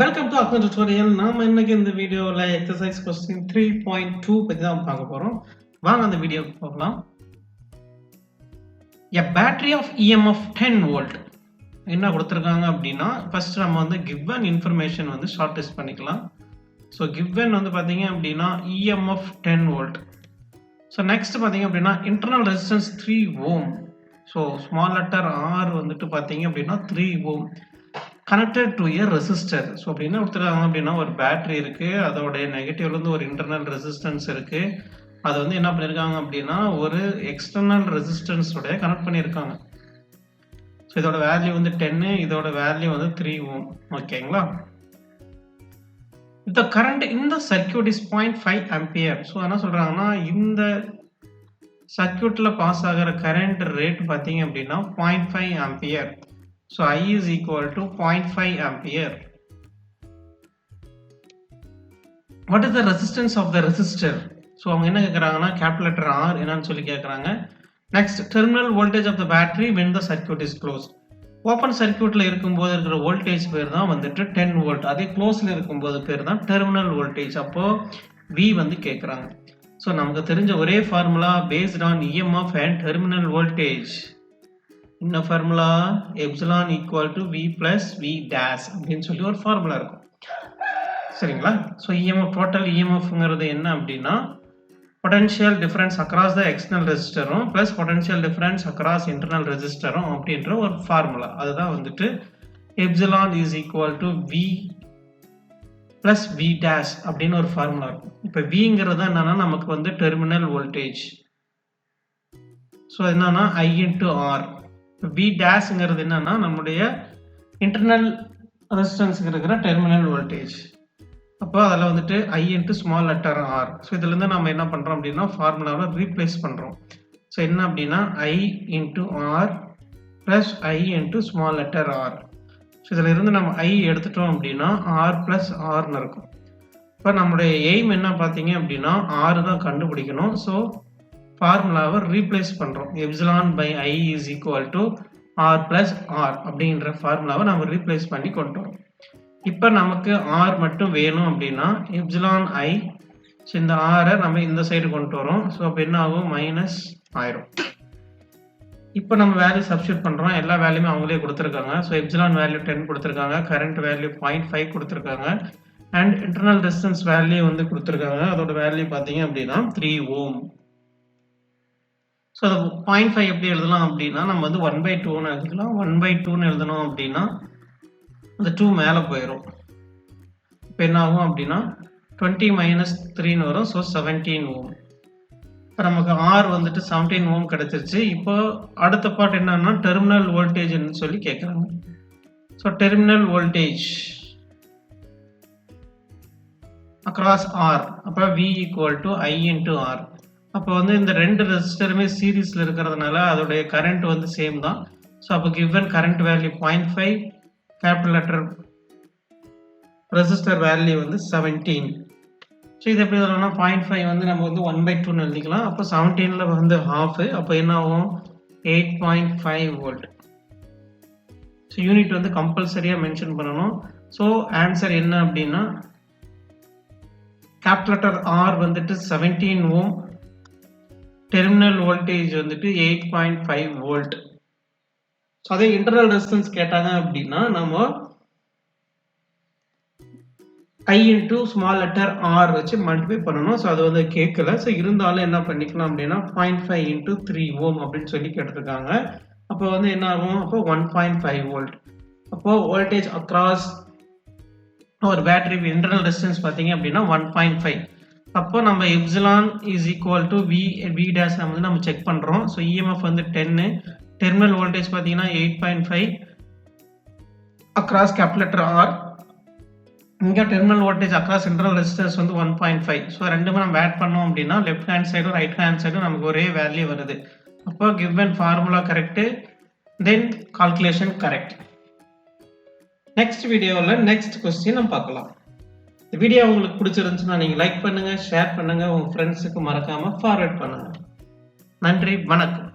Welcome to Agni tutorial. நாம இன்னைக்கு இந்த வீடியோல எக்ஸசைஸ் கொஸ்டின் 3.2 பத்தி தான் பார்க்க போறோம். வாங்க அந்த வீடியோக்கு போகலாம். A battery of EMF 10 volt என்ன கொடுத்திருக்காங்க அப்படின்னா, ஃபர்ஸ்ட் நம்ம வந்து given information வந்து ஷார்ட் லிஸ்ட் பண்ணிக்கலாம். ஸோ given வந்து பாத்தீங்க அப்படின்னா EMF 10 volt. ஸோ நெக்ஸ்ட் பாத்தீங்க அப்படின்னா internal resistance 3 ohm. So small letter R வந்துட்டு பாத்தீங்க அப்படின்னா 3 ohm connected to a resistor. So அப்படின்னா கொடுத்துருக்காங்க அப்படின்னா ஒரு பேட்டரி இருக்கு, அதோடைய நெகட்டிவ்ல இருந்து ஒரு இன்டர்னல் ரெசிஸ்டன்ஸ் இருக்கு. அது வந்து என்ன பண்ணிருக்காங்க அப்படின்னா ஒரு எக்ஸ்டர்னல் ரெசிஸ்டன்ஸ் உடைய கனெக்ட் பண்ணியிருக்காங்க. ஸோ இதோட வேல்யூ வந்து 10, இதோட வேல்யூ வந்து 3 ohm. ஓகேங்களா? The current in the circuit is 0.5 ampere. So என்ன சொல்றாங்கன்னா இந்த சர்க்யூட்ல பாஸ் ஆகிற கரண்ட் ரேட் பார்த்தீங்க அப்படின்னா 0.5 ampere. So I is equal to 0.5 ampere. What is the resistance of the resistor? So அவங்க என்ன கேக்குறாங்கன்னா capital letter R என்னன்னு சொல்லி கேக்குறாங்க. Next, terminal voltage of the battery when the circuit is closed. Open சர்க்யூட்ல இருக்கும்போது இருக்கிற வோல்டேஜ் பேர் தான் வந்துட்டு 10 வோல்ட். அதே க்ளோஸ்ல இருக்கும்போது பேர் தான் டெர்மினல் வோல்டேஜ். அப்போ V வந்து கேக்குறாங்க. ஸோ நமக்கு தெரிஞ்ச ஒரே formula based on EMF and terminal voltage. இந்த formula epsilon equal to V plus V dash அப்படின்னு சொல்லி ஒரு ஃபார்முலா இருக்கும். சரிங்களா? ஸோ இஎம்எஃப் டோட்டல் இஎம்எஃப்ங்கிறது என்ன அப்படின்னா potential difference across the external ரெசிஸ்டரும் plus potential difference across internal ரெசிஸ்டரும் அப்படின்ற ஒரு ஃபார்முலா. அதுதான் வந்துட்டு epsilon is equal to V plus V dash அப்படின்னு ஒரு ஃபார்முலா இருக்கும். இப்போ Vங்கிறது என்னன்னா நமக்கு வந்து டெர்மினல் வோல்டேஜ். ஸோ என்னன்னா I இன்டு R. V டேஷ்ங்கிறது என்னன்னா நம்முடைய இன்டர்னல் ரெசிஸ்டன்ஸ்க்கு இருக்கிற டெர்மினல் வோல்டேஜ். அப்போ அதில் வந்துட்டு I into small letter R. So இதுலேருந்து நம்ம என்ன பண்ணுறோம் அப்படின்னா ஃபார்முலாவில் ரீப்ளேஸ் பண்ணுறோம். ஸோ என்ன அப்படின்னா I into R plus I into small letter R. So இதில் இருந்து நம்ம I எடுத்துட்டோம் அப்படின்னா R ப்ளஸ் Rன்னு இருக்கும். இப்போ நம்முடைய எய்ம் என்ன பார்த்தீங்க அப்படின்னா R தான் கண்டுபிடிக்கணும். ஸோ ஃபார்முலாவை ரீப்ளேஸ் பண்ணுறோம். Epsilon by I is equal to R plus R அப்படின்ற ஃபார்முலாவை நம்ம ரீப்ளேஸ் பண்ணி கொண்டு வரோம். இப்போ நமக்கு R மட்டும் வேணும் அப்படின்னா எப்சிலான் I. ஸோ இந்த ஆரை நம்ம இந்த சைடு கொண்டு வரோம். ஸோ அப்போ என்ன ஆகும்? மைனஸ் ஆயிரும். இப்போ நம்ம வேல்யூ சப்ஸ்டியூட் பண்ணுறோம். எல்லா வேல்யூமே அவங்களே கொடுத்துருக்காங்க. ஸோ எப்சிலான் வேல்யூ 10 கொடுத்துருக்காங்க, கரண்ட் வேல்யூ 0.5 கொடுத்துருக்காங்க, அண்ட் இன்டர்னல் ரெசிஸ்டன்ஸ் வேல்யூ வந்து கொடுத்துருக்காங்க. அதோட வேல்யூ பார்த்தீங்க அப்படின்னா 3 ohm. ஸோ அதை 0.5 எப்படி எழுதலாம் அப்படின்னா நம்ம வந்து 1/2ன்னு எழுதிக்கலாம். 1/2ன்னு எழுதணும் அப்படின்னா அந்த 2 மேலே போயிடும். இப்போ என்ன ஆகும் அப்படின்னா 20 மைனஸ் 3ன்னு வரும். So 17 ohm. இப்போ நமக்கு R வந்துட்டு 17 ohm கிடைச்சிருச்சு. இப்போ அடுத்த பார்ட் என்னன்னா டெர்மினல் வோல்டேஜ்னு சொல்லி கேட்குறாங்க. So terminal voltage across R. அப்போ V equal to I into R. அப்போ வந்து இந்த ரெண்டு ரெசிஸ்டருமே சீரீஸ்ல இருக்கிறதுனால அதோடைய கரண்ட் வந்து சேம் தான். ஸோ அப்போ given current value 0.5, capital letter resistor value வந்து 17. ஸோ இது எப்படி சொல்லணும்னா 0.5 வந்து நம்ம வந்து 1/2ன்னு எழுதிக்கலாம். அப்போ 17ல வந்து ஹாஃப். அப்போ என்ன ஆகும்? 8.5 வோல்ட். ஸோ யூனிட் வந்து கம்பல்சரியாக மென்ஷன் பண்ணணும். ஸோ ஆன்சர் என்ன அப்படின்னா கேபிட்டல் லெட்டர் R வந்துட்டு 17 ohm, டெர்மினல் வோல்டேஜ் வந்துட்டு 8.5 வோல்ட். ஸோ அதே இன்டர்னல் ரெசிஸ்டன்ஸ் கேட்டாங்க அப்படின்னா நம்ம I into small letter R வச்சு மல்டிப்ளை பண்ணணும். ஸோ அது வந்து கேட்கல. ஸோ இருந்தாலும் என்ன பண்ணிக்கலாம் அப்படின்னா 0.5 இன்ட்டு 3 ohm அப்படின்னு சொல்லி கேட்டிருக்காங்க. அப்போ வந்து என்ன ஆகும்? அப்போ 1.5 வோல்ட். அப்போ வோல்டேஜ் அக்ராஸ் ஒரு பேட்டரி இன்டர்னல் ரெசிஸ்டன்ஸ் பார்த்தீங்க அப்படின்னா 1.5. அப்போ நம்ம epsilon is equal to V dash வந்து நம்ம செக் பண்ணுறோம். ஸோ இஎம்எஃப் வந்து 10, டெர்மினல் வோல்டேஜ் பார்த்தீங்கன்னா 8.5 அக்ராஸ் கேபிட்டல் லெட்டர் R. இங்கே terminal voltage across internal resistance வந்து 1.5. ஸோ ரெண்டுமே நம்ம ஆட் பண்ணோம் அப்படின்னா லெஃப்ட் ஹேண்ட் சைடும் ரைட் ஹேண்ட் சைடும் நமக்கு ஒரே வேல்யூ வருது. அப்போ கிவன் ஃபார்முலா கரெக்டு, தென் கால்குலேஷன் கரெக்ட். நெக்ஸ்ட் வீடியோவில் நெக்ஸ்ட் கொஸ்டின் நம்ம பார்க்கலாம். இந்த வீடியோ உங்களுக்கு பிடிச்சிருந்துச்சுன்னா நீங்கள் லைக் பண்ணுங்கள், ஷேர் பண்ணுங்கள், உங்கள் ஃப்ரெண்ட்ஸுக்கு மறக்காமல் ஃபார்வர்ட் பண்ணுங்கள். நன்றி, வணக்கம்.